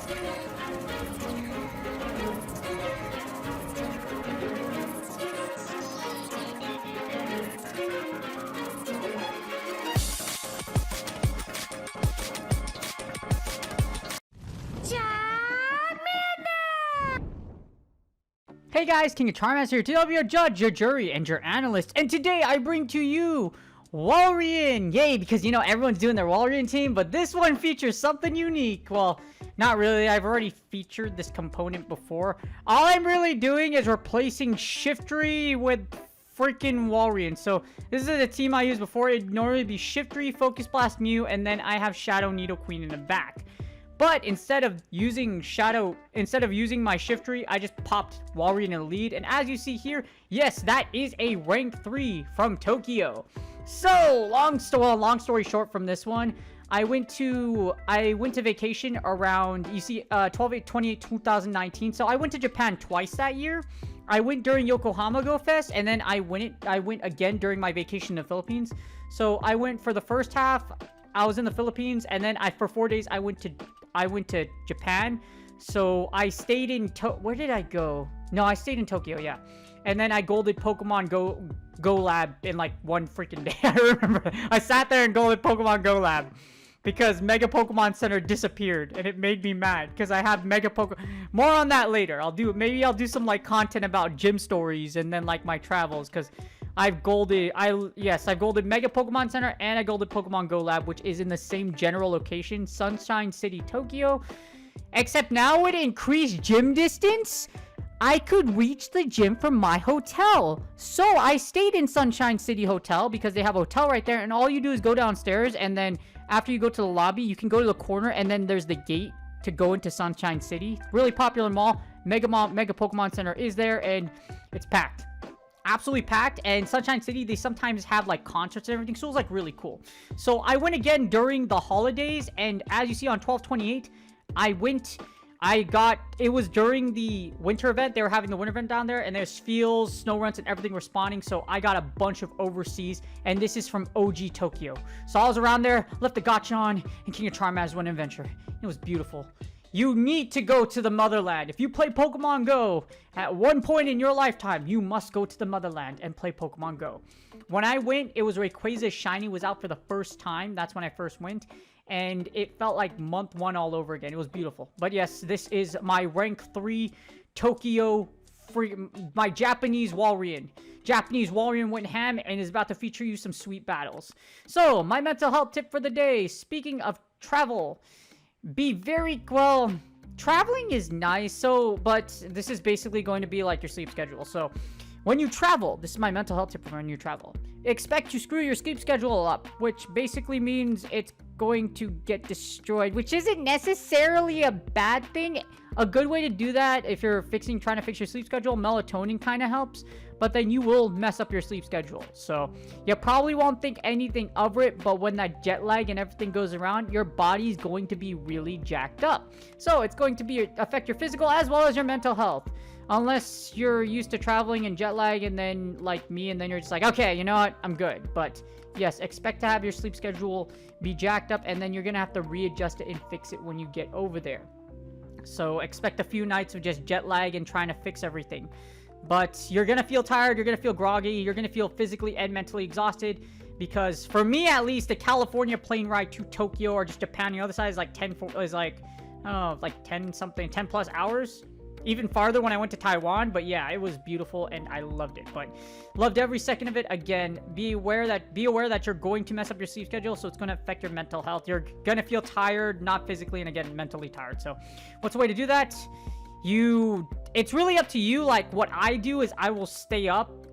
Hey guys, King of Charmander here. Today I'll be your judge, your jury, and your analyst. And today I bring to you Walrein. Yay, because you know everyone's doing their Walrein team, but this one features something unique. Well, not really. I've already featured this component before. All I'm really doing is replacing Shiftry with freaking Walrein. So this is the team I used before. It'd normally be Shiftry, Focus Blast, Mew, and then I have Shadow Nidoqueen in the back. But instead of using my Shiftry, I just popped Walrein in the lead. And as you see here, yes, that is a rank 3 from Tokyo. So, long story short from this one, I went to vacation around, you see, 12/8/2019. So I went to Japan twice that year. I went during Yokohama Go Fest, and then I went again during my vacation in the Philippines. So I went for the first half, I was in the Philippines, and then for 4 days I went to Japan. So I stayed in where did I go? No, I stayed in Tokyo, yeah. And then I golded Pokemon Go Lab in like one freaking day. I remember I sat there and golded Pokemon Go Lab because Mega Pokemon Center disappeared, and it made me mad because I have Mega Pokemon. More on that later. Maybe I'll do some like content about gym stories and then like my travels, because I've golded Mega Pokemon Center, and I golded Pokemon Go Lab, which is in the same general location, Sunshine City, Tokyo. Except now with increased gym distance, I could reach the gym from my hotel. So I stayed in Sunshine City Hotel because they have a hotel right there, and all you do is go downstairs, and then after you go to the lobby, you can go to the corner, and then there's the gate to go into Sunshine City. Really popular mall. Mega Pokemon Center is there, and it's packed. Absolutely packed. And Sunshine City, they sometimes have like concerts and everything, so it was like really cool. So I went again during the holidays, and as you see on 12/28, it was during the winter event. They were having the winter event down there, and there's Spheals, snow runs, and everything responding. So I got a bunch of overseas, and this is from OG Tokyo. So I was around there, left the gacha on, and King of Charmander went adventure. It was beautiful. You need to go to the motherland. If you play Pokemon Go at one point in your lifetime, you must go to the motherland and play Pokemon Go. When I went, it was Rayquaza Shiny was out for the first time. That's when I first went. And it felt like month 1 all over again. It was beautiful. But yes, this is my rank 3 Tokyo my Japanese Walrein. Japanese Walrein went ham and is about to feature you some sweet battles. So, my mental health tip for the day. Speaking of travel, traveling is nice, but this is basically going to be like your sleep schedule. So, when you travel, this is my mental health tip for when you travel. Expect to screw your sleep schedule up, which basically means it's going to get destroyed, which isn't necessarily a bad thing. A good way to do that, if you're trying to fix your sleep schedule, melatonin kind of helps, but then you will mess up your sleep schedule. So you probably won't think anything of it, but when that jet lag and everything goes around, your body's going to be really jacked up. So it's going to affect your physical as well as your mental health. Unless you're used to traveling and jet lag, and then like me, and then you're just like, okay, you know what, I'm good. But yes, expect to have your sleep schedule be jacked up, and then you're gonna have to readjust it and fix it when you get over there. So expect a few nights of just jet lag and trying to fix everything. But you're gonna feel tired, you're gonna feel groggy, you're gonna feel physically and mentally exhausted, because for me at least, the California plane ride to Tokyo or just Japan, the other side is like 10 plus hours. Even farther when I went to Taiwan, but yeah, it was beautiful and I loved it. But loved every second of it. Again, be aware that you're going to mess up your sleep schedule, so it's going to affect your mental health. You're going to feel tired, not physically, and again, mentally tired. So what's the way to do that? It's really up to you. Like, what I do is I will stay up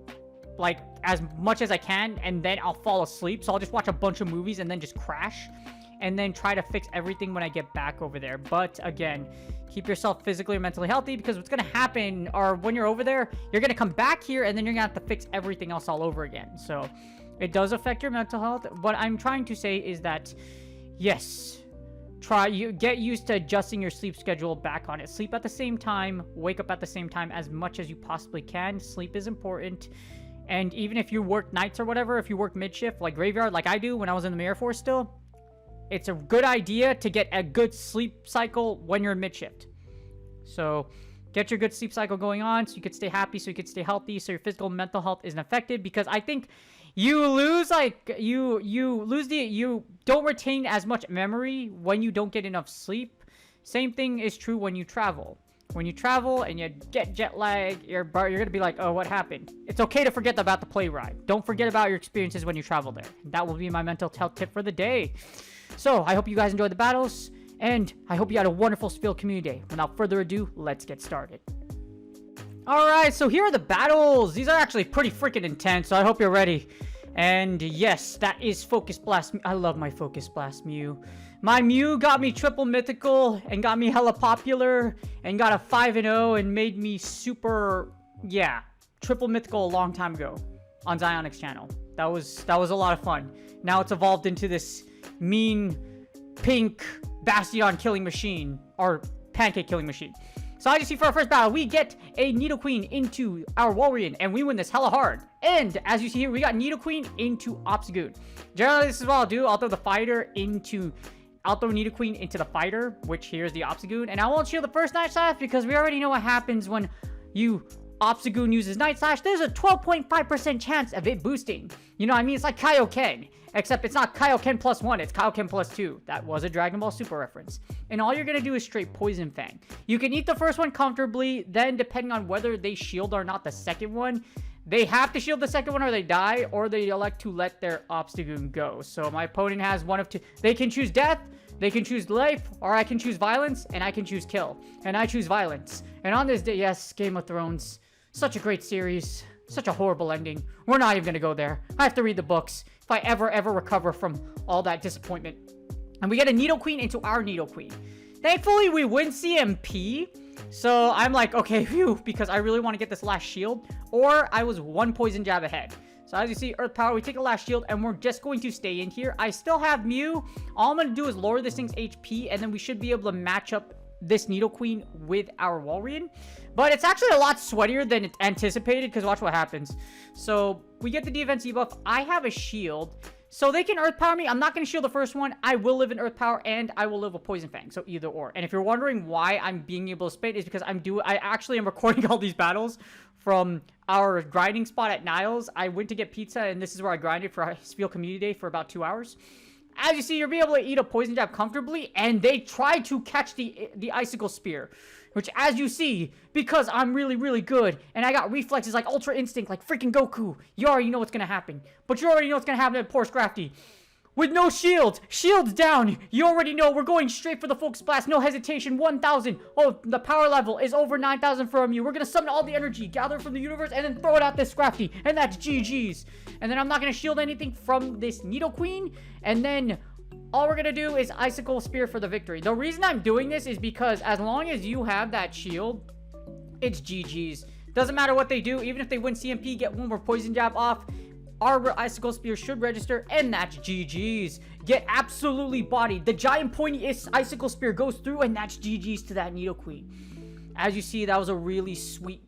like as much as I can, and then I'll fall asleep. So I'll just watch a bunch of movies and then just crash, and then try to fix everything when I get back over there. But again, keep yourself physically and mentally healthy, because what's going to happen, or when you're over there, you're going to come back here and then you're going to have to fix everything else all over again. So it does affect your mental health. What I'm trying to say is that, yes, get used to adjusting your sleep schedule back on it. Sleep at the same time, wake up at the same time as much as you possibly can. Sleep is important. And even if you work nights or whatever, if you work mid-shift, like graveyard, like I do when I was in the Air Force still, it's a good idea to get a good sleep cycle when you're in mid-shift. So get your good sleep cycle going on so you could stay happy, so you could stay healthy, so your physical and mental health isn't affected. Because I think you lose, like, you don't retain as much memory when you don't get enough sleep. Same thing is true when you travel. When you travel and you get jet lag, you're gonna be like, oh, what happened? It's okay to forget about the play ride. Don't forget about your experiences when you travel there. That will be my mental health tip for the day. So I hope you guys enjoyed the battles, and I hope you had a wonderful Spheal Community Day. Without further ado, let's get started. Alright, so here are the battles. These are actually pretty freaking intense, so I hope you're ready. And yes, that is Focus Blast. I love my Focus Blast Mew. My Mew got me triple mythical and got me hella popular and got a 5-0 and made me super, yeah, triple mythical a long time ago on Zionix's channel. That was a lot of fun. Now it's evolved into this mean pink Bastiodon killing machine, or pancake killing machine. So as you see, for our first battle, we get a Nidoqueen into our Walrein, and we win this hella hard. And as you see here, we got Nidoqueen into Obstagoon. Generally, this is what I'll do. I'll throw the fighter into... I'll throw Nidoqueen into the fighter, which here's the Obstagoon. And I won't shield the first Night Slash because we already know what happens when you Obstagoon uses Night Slash. There's a 12.5% chance of it boosting. You know what I mean? It's like Kaioken. Except it's not Kaioken +1, it's Kaioken +2. That was a Dragon Ball Super reference. And all you're going to do is straight Poison Fang. You can eat the first one comfortably, then depending on whether they shield or not the second one, they have to shield the second one or they die, or they elect to let their Obstagoon go. So my opponent has one of two. They can choose death, they can choose life, or I can choose violence, and I can choose kill. And I choose violence. And on this day, yes, Game of Thrones. Such a great series. Such a horrible ending. We're not even going to go there. I have to read the books if I ever recover from all that disappointment. And we get a Nidoqueen into our Nidoqueen. Thankfully, we win CMP. So I'm like, okay, phew, because I really want to get this last shield. Or I was one poison jab ahead. So as you see, Earth Power, we take the last shield, and we're just going to stay in here. I still have Mew. All I'm going to do is lower this thing's HP, and then we should be able to match up this Nidoqueen with our Walrein. But it's actually a lot sweatier than anticipated, because watch what happens. So we get the defense debuff. I have a shield, so they can Earth Power me. I'm not going to shield the first one. I will live in Earth Power, and I will live with Poison Fang. So either or. And if you're wondering why I'm being able to spade, is because I actually am recording all these battles from our grinding spot at Niles. I went to get pizza, and this is where I grinded for our Spheal Community Day for about 2 hours. As you see, you'll be able to eat a Poison Jab comfortably, and they try to catch the Icicle Spear. Which, as you see, because I'm really good, and I got reflexes like Ultra Instinct, like freaking Goku, you already know what's going to happen. But you already know what's going to happen to poor Scrafty. With no shields, shields down, you already know we're going straight for the Focus Blast, no hesitation, 1,000. Oh, the power level is over 9,000 from you. We're going to summon all the energy, gather from the universe, and then throw it at this Scrafty, and that's GG's. And then I'm not going to shield anything from this Nidoqueen, and then all we're going to do is Icicle Spear for the victory. The reason I'm doing this is because as long as you have that shield, it's GG's. Doesn't matter what they do, even if they win CMP, get one more Poison Jab off, our Icicle Spear should register, and that's GG's. Get absolutely bodied. The giant pointy Icicle Spear goes through, and that's GG's to that Nidoqueen. As you see, that was a really sweet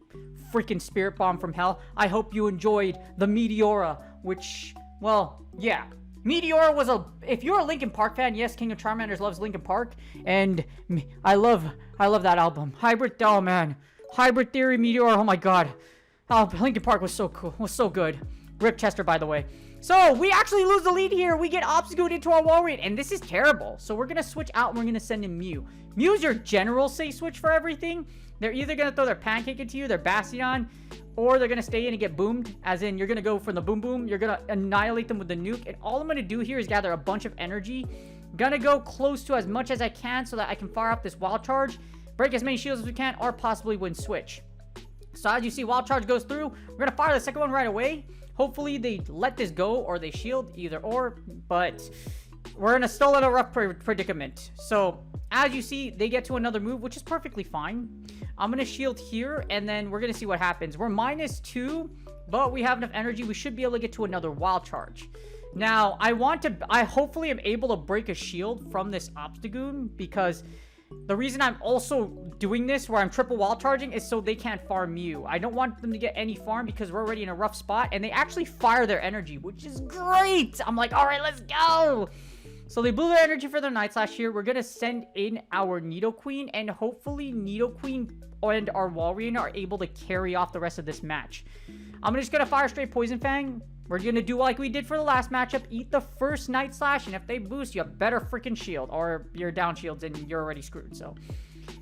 freaking Spirit Bomb from hell. I hope you enjoyed the Meteora, which, well, yeah. Meteora was if you're a Linkin Park fan, yes, King of Charmanders loves Linkin Park, and I love that album. Hybrid, oh man. Hybrid Theory, Meteora, oh my god. Oh, Linkin Park was so cool, was so good. Rip Chester, by the way. So, we actually lose the lead here. We get Obstagoon into our Walrein, and this is terrible. So, we're going to switch out, and we're going to send in Mew. Mew's your general safe switch for everything. They're either going to throw their Pancake into you, their Bastiodon, or they're going to stay in and get boomed. As in, you're going to go for the boom boom. You're going to annihilate them with the nuke. And all I'm going to do here is gather a bunch of energy. Gonna go close to as much as I can so that I can fire up this Wild Charge, break as many shields as we can, or possibly win switch. So, as you see, Wild Charge goes through. We're going to fire the second one right away. Hopefully they let this go or they shield, either or, but we're still in a rough predicament. So as you see, they get to another move, which is perfectly fine. I'm going to shield here, and then we're going to see what happens. We're -2, but we have enough energy. We should be able to get to another Wild Charge. Now, I hopefully am able to break a shield from this Obstagoon, because the reason I'm also doing this where I'm triple Wild Charging is so they can't farm Mew. I don't want them to get any farm because we're already in a rough spot, and they actually fire their energy, which is great. I'm like, all right, let's go. So they blew their energy for their Night Slash here. We're going to send in our Nidoqueen, and hopefully Nidoqueen and our Walrein are able to carry off the rest of this match. I'm just going to fire straight Poison Fang. We're going to do like we did for the last matchup. Eat the first Night Slash, and if they boost, you better freaking shield, or you're down shields and you're already screwed. So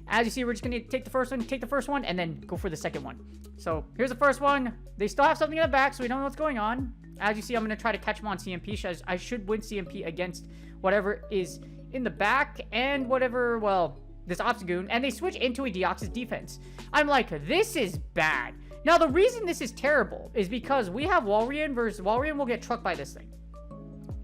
as you see, we're just going to take the first one, and then go for the second one. So here's the first one. They still have something in the back, so we don't know what's going on. As you see, I'm going to try to catch them on CMP. I should win CMP against whatever is in the back and whatever, well, this Obstagoon. And they switch into a Deoxys defense. I'm like, this is bad. Now, the reason this is terrible is because we have Walrein versus Walrein will get trucked by this thing.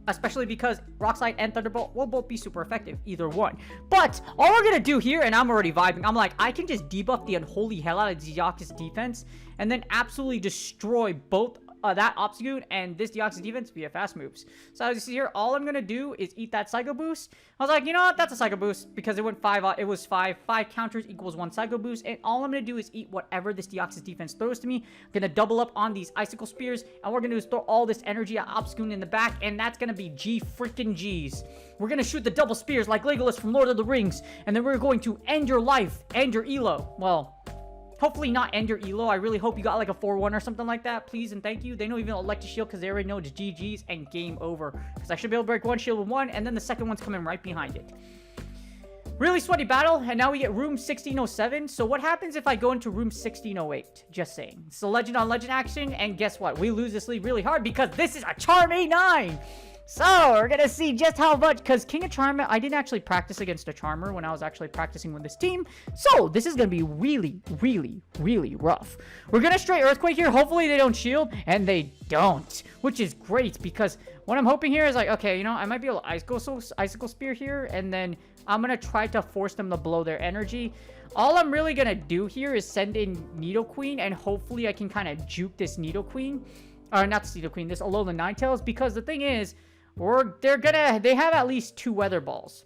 Especially because Rock Slide and Thunderbolt will both be super effective, either one. But all we're going to do here, and I'm already vibing, I'm like, I can just debuff the unholy hell out of Deoxys defense and then absolutely destroy both that Obstagoon and this Deoxys defense via fast moves. So as you see here, all I'm going to do is eat that Psycho Boost. I was like, you know what? That's a Psycho Boost because it went 5, it was 5 counters equals 1 Psycho Boost. And all I'm going to do is eat whatever this Deoxys defense throws to me. I'm going to double up on these Icicle Spears, and we're going to do is throw all this energy at Obstagoon in the back, and that's going to be G freaking G's. We're going to shoot the double spears like Legolas from Lord of the Rings, and then we're going to end your life, end your elo. Well, hopefully not end your elo. I really hope you got like a 4-1 or something like that. Please and thank you. They don't even elect to shield because they already know it's GG's and game over. Because I should be able to break one shield with one, and then the second one's coming right behind it. Really sweaty battle, and now we get room 1607. So what happens if I go into room 1608? Just saying. It's a legend on legend action, and guess what? We lose this league really hard because this is a Charm A9. So, we're going to see just how much, because King of Charm, I didn't actually practice against a Charmer when I was actually practicing with this team. So, this is going to be really, really, really rough. We're going to straight Earthquake here. Hopefully, they don't shield, and they don't, which is great, because what I'm hoping here is like, okay, you know, I might be able to Icicle Spear here, and then I'm going to try to force them to blow their energy. All I'm really going to do here is send in Nidoqueen, and hopefully, I can kind of juke this Nidoqueen, or not this Nidoqueen, this Alolan Ninetales, because the thing is, they have at least 2 Weather Balls.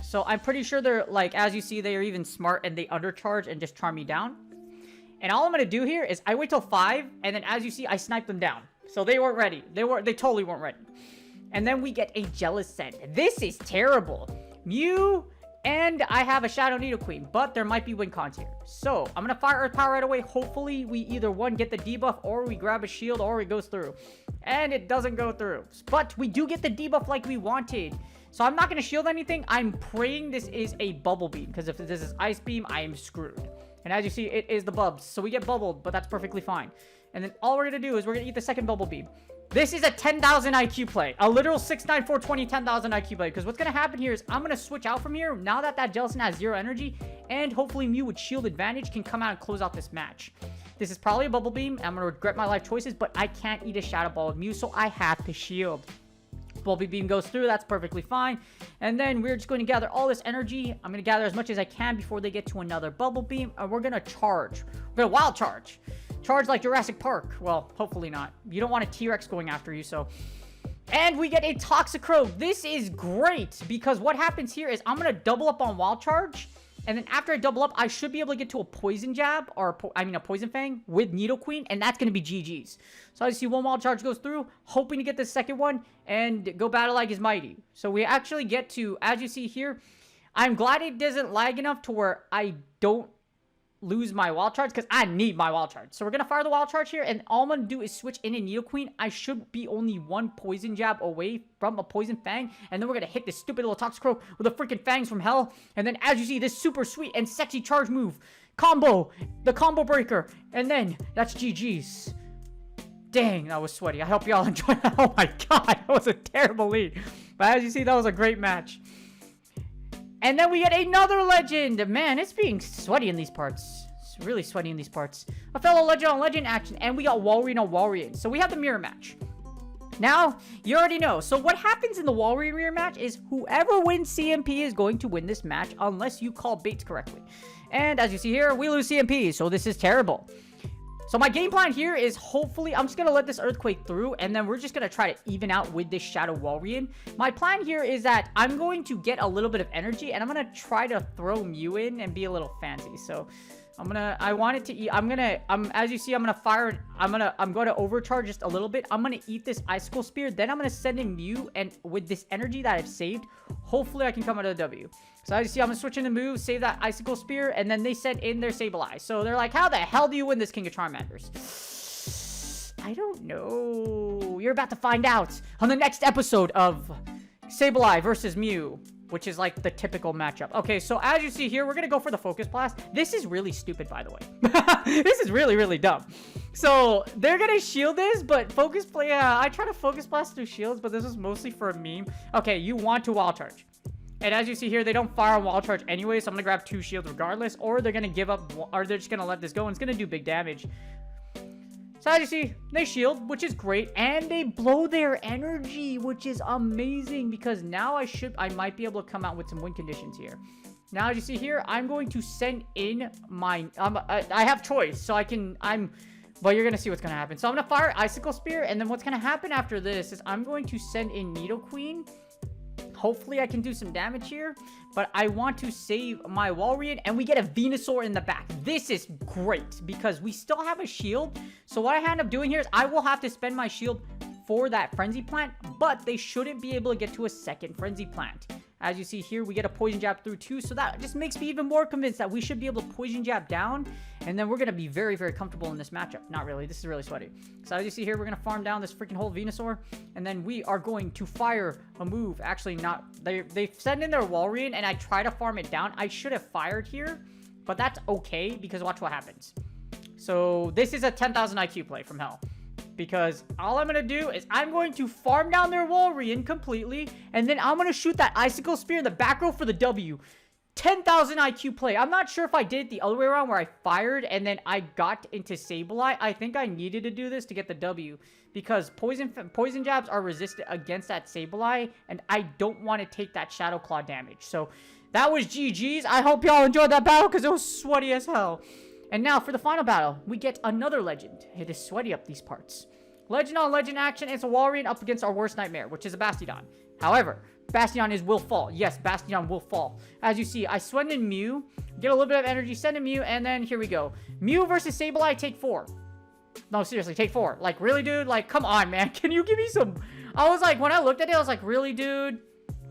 So I'm pretty sure they're, like, as you see, they are even smart and they undercharge and just charm me down. And all I'm going to do here is I wait till 5, and then as you see, I snipe them down. So they weren't ready. They totally weren't ready. And then we get a Jealous Scent. This is terrible. Mew, and I have a Shadow Nidoqueen, but there might be win cons here. So I'm going to fire Earth Power right away. Hopefully we either one get the debuff, or we grab a shield, or it goes through. And it doesn't go through. But we do get the debuff like we wanted. So I'm not going to shield anything. I'm praying this is a Bubble Beam, because if this is Ice Beam, I am screwed. And as you see, it is the Bubs. So we get bubbled, but that's perfectly fine. And then all we're going to do is we're going to eat the second Bubble Beam. This is a 10,000 IQ play. A literal 69420 10,000 IQ play. Because what's going to happen here is I'm going to switch out from here now that Jellicent has 0 energy. And hopefully Mew with shield advantage can come out and close out this match. This is probably a Bubble Beam. I'm going to regret my life choices, but I can't eat a Shadow Ball with Mew, so I have to shield. Bubble Beam goes through. That's perfectly fine. And then we're just going to gather all this energy. I'm going to gather as much as I can before they get to another Bubble Beam. And we're going to charge. We're going to Wild Charge. Charge like Jurassic Park. Well, hopefully not. You don't want a T-Rex going after you, so... And we get a Toxicroak. This is great, because what happens here is I'm going to double up on Wild Charge. And then after I double up, I should be able to get to a Poison Jab, or a Poison Fang with Nidoqueen, and that's going to be GG's. So as you see, one Wild Charge goes through, hoping to get the second one, and go Battle Lag is mighty. So we actually get to, as you see here, I'm glad it doesn't lag enough to where I don't lose my Wild Charge, because I need my Wild Charge. So we're going to fire the Wild Charge here, and all I'm going to do is switch in a Nidoqueen. I should be only 1 Poison Jab away from a Poison Fang, and then we're going to hit this stupid little Toxicroak with the freaking Fangs from hell. And then as you see, this super sweet and sexy charge move, combo, the Combo Breaker, and then that's GG's. Dang, that was sweaty. I hope y'all enjoyed that. Oh my god, that was a terrible lead. But as you see, that was a great match. And then we get another legend. Man, it's being sweaty in these parts. It's really sweaty in these parts. A fellow legend on legend action. And we got Walrein on Walrein. So we have the mirror match. Now, you already know. So what happens in the Walrein mirror match is whoever wins CMP is going to win this match unless you call baits correctly. And as you see here, we lose CMP. So this is terrible. So my game plan here is hopefully, I'm just going to let this Earthquake through, and then we're just going to try to even out with this Shadow Walrein. My plan here is that I'm going to get a little bit of energy, and I'm going to try to throw Mew in and be a little fancy. So I want it to eat. As you see, I'm going to overcharge just a little bit. I'm going to eat this Icicle Spear. Then I'm going to send in Mew. And with this energy that I've saved, hopefully I can come out of the W. So as you see, I'm going to switch in the move, save that Icicle Spear. And then they send in their Spheal I. So they're like, how the hell do you win this King of Charmanders? I don't know. You're about to find out on the next episode of Spheal I versus Mew, which is like the typical matchup. Okay, so as you see here, we're gonna go for the Focus Blast. This is really stupid, by the way. This is really, really dumb. So they're gonna shield this, but Focus Play, yeah, I try to Focus Blast through shields, but this is mostly for a meme. Okay, you want to Wild Charge. And as you see here, they don't fire on Wild Charge anyway, so I'm gonna grab 2 shields regardless, or they're gonna give up, or they're just gonna let this go, and it's gonna do big damage. So as you see, they shield, which is great, and they blow their energy, which is amazing, because now I might be able to come out with some win conditions here. Now, as you see here, I'm going to send in my, I have choice, so but you're going to see what's going to happen. So I'm going to fire Icicle Spear, and then what's going to happen after this is I'm going to send in Nidoqueen. Hopefully I can do some damage here, but I want to save my Walrein, and we get a Venusaur in the back. This is great because we still have a shield. So what I end up doing here is I will have to spend my shield for that Frenzy Plant, but they shouldn't be able to get to a second Frenzy Plant. As you see here, we get a Poison Jab through too, so that just makes me even more convinced that we should be able to Poison Jab down, and then we're going to be very, very comfortable in this matchup. Not really. This is really sweaty. So as you see here, we're going to farm down this freaking whole Venusaur, and then we are going to fire a move. Actually, not. They send in their Walrein, and I try to farm it down. I should have fired here, but that's okay, because watch what happens. So this is a 10,000 IQ play from hell. Because all I'm going to do is I'm going to farm down their Walrein completely. And then I'm going to shoot that Icicle Spear in the back row for the W. 10,000 IQ play. I'm not sure if I did it the other way around where I fired and then I got into Spheal I. I think I needed to do this to get the W. Because poison jabs are resistant against that Spheal I. And I don't want to take that Shadow Claw damage. So that was GG's. I hope y'all enjoyed that battle because it was sweaty as hell. And now for the final battle, we get another legend. It is sweaty up these parts. Legend on legend action. It's a Walrein up against our worst nightmare, which is a Bastiodon. However, Bastiodon will fall. Yes, Bastiodon will fall. As you see, I send in Mew, get a little bit of energy, send in Mew, and then here we go. Mew versus Spheal I, take 4. No, seriously, take 4. Like, really, dude? Like, come on, man. Can you give me some... I was like, when I looked at it, I was like, really, dude?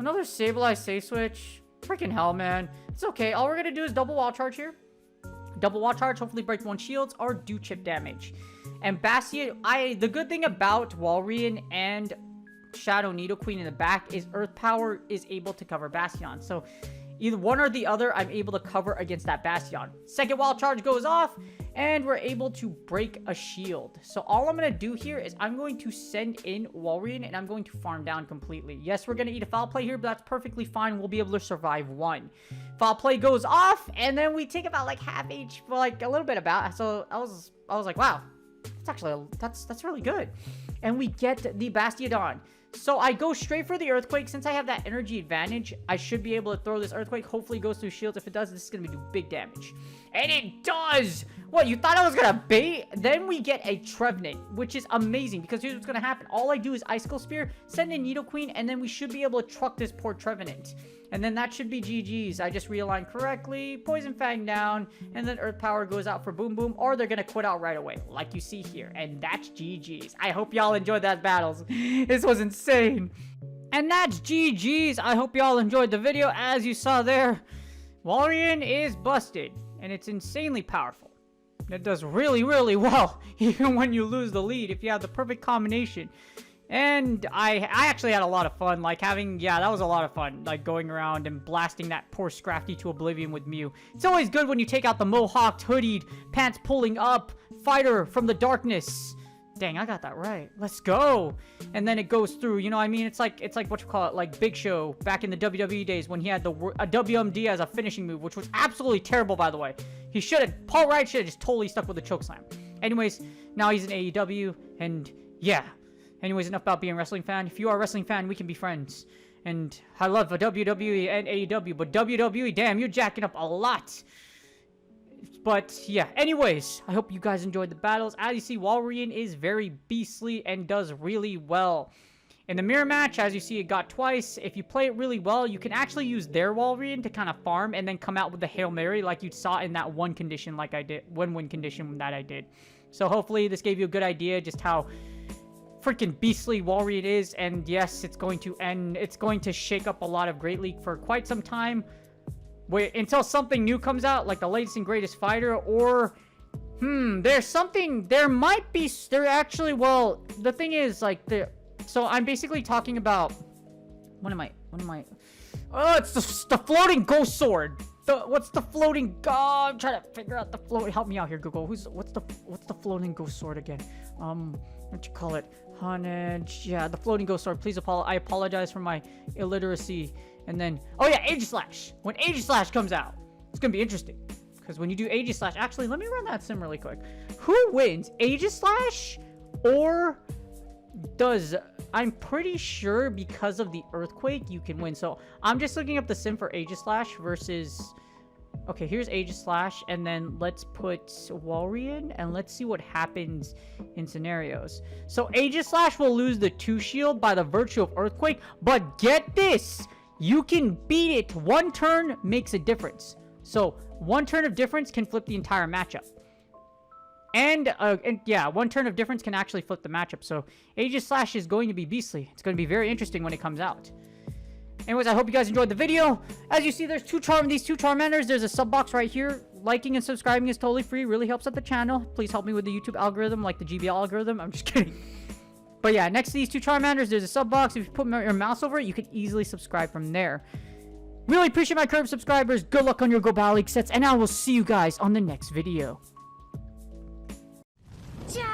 Another Spheal I safe switch? Freaking hell, man. It's okay. All we're going to do is double Wild Charge here. Double Wild Charge, hopefully break 1 shields, or do chip damage. And the good thing about Walrein and Shadow Nidoqueen in the back is Earth Power is able to cover Bastiodon. So either one or the other, I'm able to cover against that Bastiodon. Second Wild Charge goes off, and we're able to break a shield. So all I'm going to do here is I'm going to send in Walrein, and I'm going to farm down completely. Yes, we're going to eat a Foul Play here, but that's perfectly fine. We'll be able to survive 1. Foul Play goes off, and then we take about like half H, like a little bit about. So I was like, wow, that's actually, that's really good. And we get the Bastiodon. So I go straight for the Earthquake. Since I have that energy advantage, I should be able to throw this Earthquake. Hopefully it goes through shields. If it does, this is going to do big damage. And it does! What, you thought I was going to bait? Then we get a Trevenant, which is amazing, because here's what's going to happen. All I do is Icicle Spear, send in Nidoqueen, and then we should be able to truck this poor Trevenant. And then that should be GG's. I just realigned correctly, Poison Fang down, and then Earth Power goes out for Boom Boom, or they're going to quit out right away, like you see here. And that's GG's. I hope y'all enjoyed that battles. This was insane. And that's GG's. I hope y'all enjoyed the video. As you saw there, Walrein is busted, and it's insanely powerful. It does really, really well, even when you lose the lead, if you have the perfect combination. And I actually had a lot of fun, like that was a lot of fun, like going around and blasting that poor Scrafty to oblivion with Mew. It's always good when you take out the mohawked, hoodied, pants pulling up, fighter from the darkness. Dang, I got that right. Let's go. And then it goes through, you know what I mean? It's like what you call it, like Big Show back in the WWE days when he had a WMD as a finishing move, which was absolutely terrible, by the way. Paul Wright should have just totally stuck with the chokeslam. Anyways, now he's in AEW, and yeah. Anyways, enough about being a wrestling fan. If you are a wrestling fan, we can be friends. And I love WWE and AEW, but WWE, damn, you're jacking up a lot. But yeah, anyways, I hope you guys enjoyed the battles. As you see, Walrein is very beastly and does really well. In the mirror match, as you see, it got twice. If you play it really well, you can actually use their Walrein to kind of farm and then come out with the Hail Mary like you saw in that one condition like I did, one win condition that I did. So hopefully this gave you a good idea just how freaking beastly Walrein is. And yes, it's going to shake up a lot of Great League for quite some time. Wait until something new comes out, like the latest and greatest fighter, or actually, well, the thing is, like, so I'm basically talking about, what am I, oh, it's the floating ghost sword. What's the floating, I'm trying to figure out the float, help me out here, Google, what's the floating ghost sword again? What you call it? Yeah, the floating ghost sword. Please I apologize for my illiteracy. And then, oh yeah, Aegislash. When Aegislash comes out, it's gonna be interesting. Because when you do Aegislash, actually, let me run that sim really quick. Who wins, Aegislash or does, I'm pretty sure because of the earthquake, you can win. So I'm just looking up the sim for Aegislash versus, okay, here's Aegislash, and then let's put Walrein, and let's see what happens in scenarios. So Aegislash will lose the 2 shield by the virtue of earthquake, but get this, you can beat it. 1 turn makes a difference. So 1 turn of difference can flip the entire matchup. And yeah, 1 turn of difference can actually flip the matchup. So Aegislash is going to be beastly. It's going to be very interesting when it comes out. Anyways, I hope you guys enjoyed the video. As you see, there's these two Charmanders. There's a sub box right here. Liking and subscribing is totally free. Really helps out the channel. Please help me with the YouTube algorithm, like the GBL algorithm. I'm just kidding. But yeah, next to these 2 Charmanders, there's a sub box. If you put your mouse over it, you can easily subscribe from there. Really appreciate my current subscribers. Good luck on your Go Battle League sets, and I will see you guys on the next video. Charmander!